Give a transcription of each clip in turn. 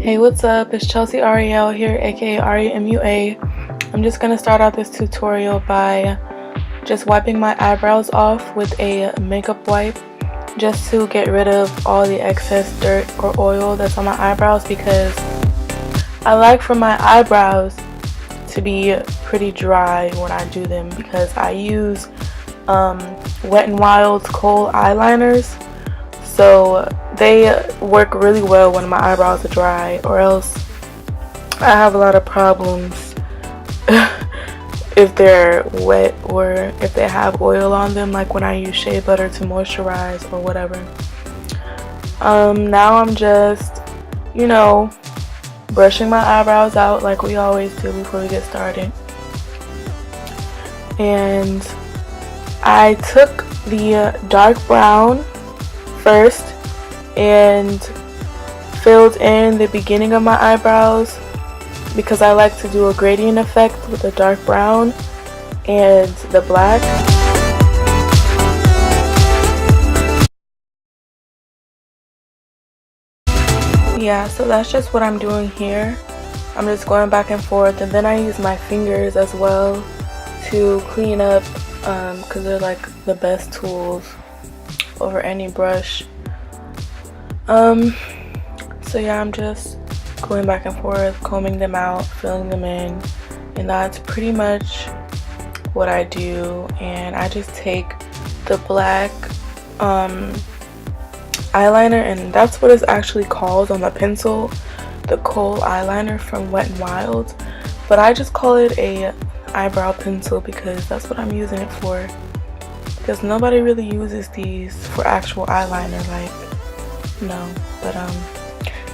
Hey, what's up? It's Chelsea Ariel here, aka Aria MUA. I'm just gonna start out this tutorial by just wiping my eyebrows off with a makeup wipe just to get rid of all the excess dirt or oil that's on my eyebrows, because I like for my eyebrows to be pretty dry when I do them, because I use Wet n Wild's Kohl eyeliners, so they work really well when my eyebrows are dry, or else I have a lot of problems if they're wet or if they have oil on them, like when I use shea butter to moisturize or whatever. Now I'm just, brushing my eyebrows out like we always do before we get started. And I took the dark brown first and filled in the beginning of my eyebrows, because I like to do a gradient effect with the dark brown and the black. Yeah, so that's just what I'm doing here. I'm just going back and forth, and then I use my fingers as well to clean up, because they're like the best tools over any brush. So yeah, I'm just going back and forth, combing them out, filling them in, and that's pretty much what I do. And I just take the black eyeliner, and that's what it's actually called on the pencil, the Kohl eyeliner from Wet n Wild, but I just call it a eyebrow pencil because that's what I'm using it for, because nobody really uses these for actual eyeliner, but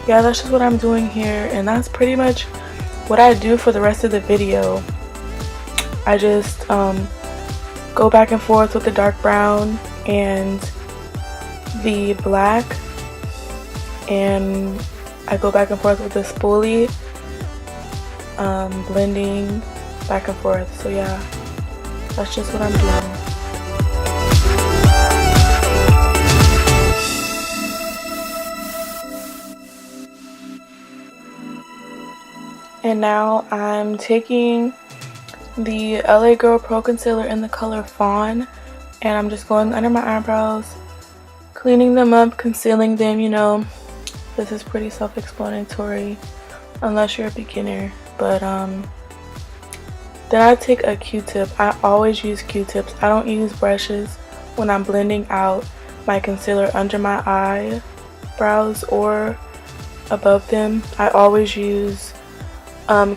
yeah, that's just what I'm doing here, and that's pretty much what I do for the rest of the video. I just go back and forth with the dark brown and the black, and I go back and forth with the spoolie, blending back and forth. So yeah, that's just what I'm doing. And now I'm taking the LA Girl Pro Concealer in the color Fawn, and I'm just going under my eyebrows, cleaning them up, concealing them. This is pretty self-explanatory unless you're a beginner. But then I take a Q-tip. I always use Q-tips. I don't use brushes when I'm blending out my concealer under my eyebrows or above them. I always use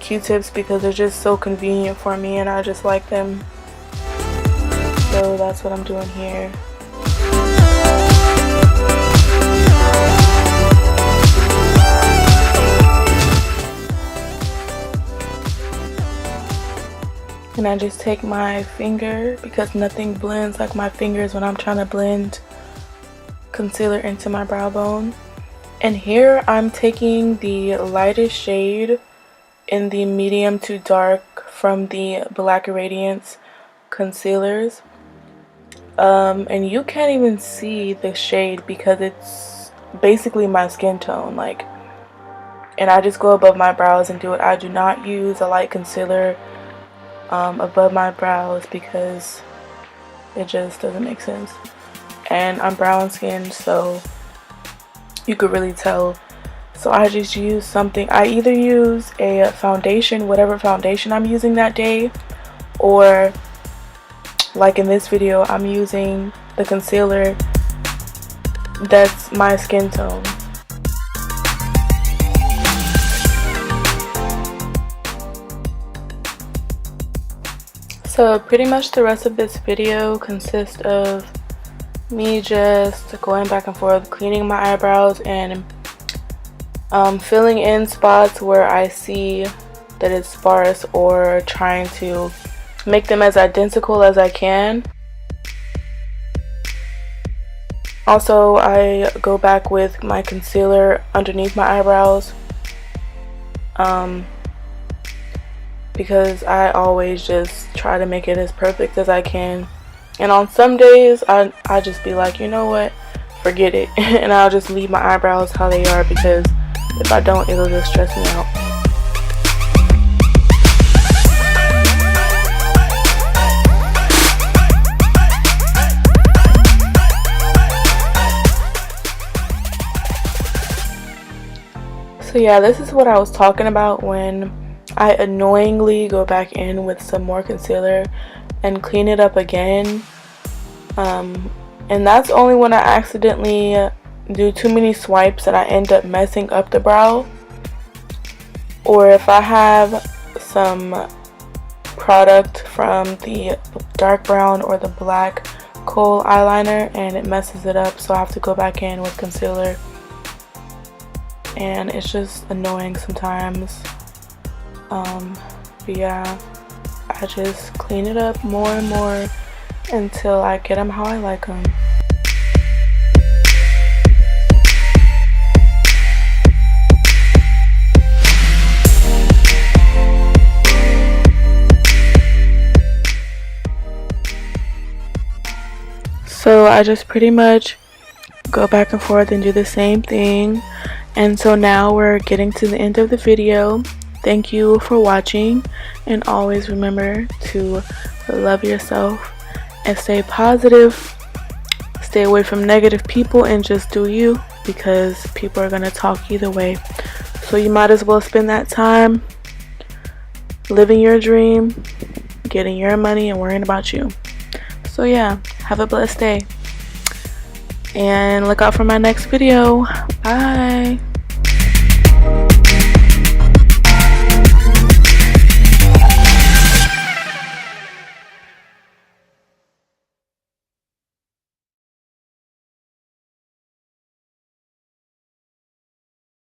Q-tips because they're just so convenient for me, and I just like them. So that's what I'm doing here. And I just take my finger, because nothing blends like my fingers when I'm trying to blend concealer into my brow bone. And here I'm taking the lightest shade in the medium to dark from the Black Radiance concealers. And you can't even see the shade because it's basically my skin tone, and I just go above my brows and do it. I do not use a light concealer above my brows because it just doesn't make sense. And I'm brown skinned, so you could really tell. So I just use something. I either use a foundation, whatever foundation I'm using that day, or like in this video, I'm using the concealer that's my skin tone. So pretty much the rest of this video consists of me just going back and forth, cleaning my eyebrows, and filling in spots where I see that it's sparse, or trying to make them as identical as I can. Also, I go back with my concealer underneath my eyebrows, because I always just try to make it as perfect as I can. And on some days I just be like, you know what, forget it, and I'll just leave my eyebrows how they are, because If I don't, it'll just stress me out. So yeah, this is what I was talking about when I annoyingly go back in with some more concealer and clean it up again. And that's only when I accidentally do too many swipes and I end up messing up the brow. Or if I have some product from the dark brown or the black Kohl eyeliner and it messes it up, so I have to go back in with concealer. And it's just annoying sometimes. But yeah, I just clean it up more and more until I get them how I like them. So I just pretty much go back and forth and do the same thing. And so now we're getting to the end of the video. Thank you for watching, and always remember to love yourself and stay positive. Stay away from negative people and just do you, because people are going to talk either way. So you might as well spend that time living your dream, getting your money, and worrying about you. So yeah, have a blessed day and look out for my next video. Bye.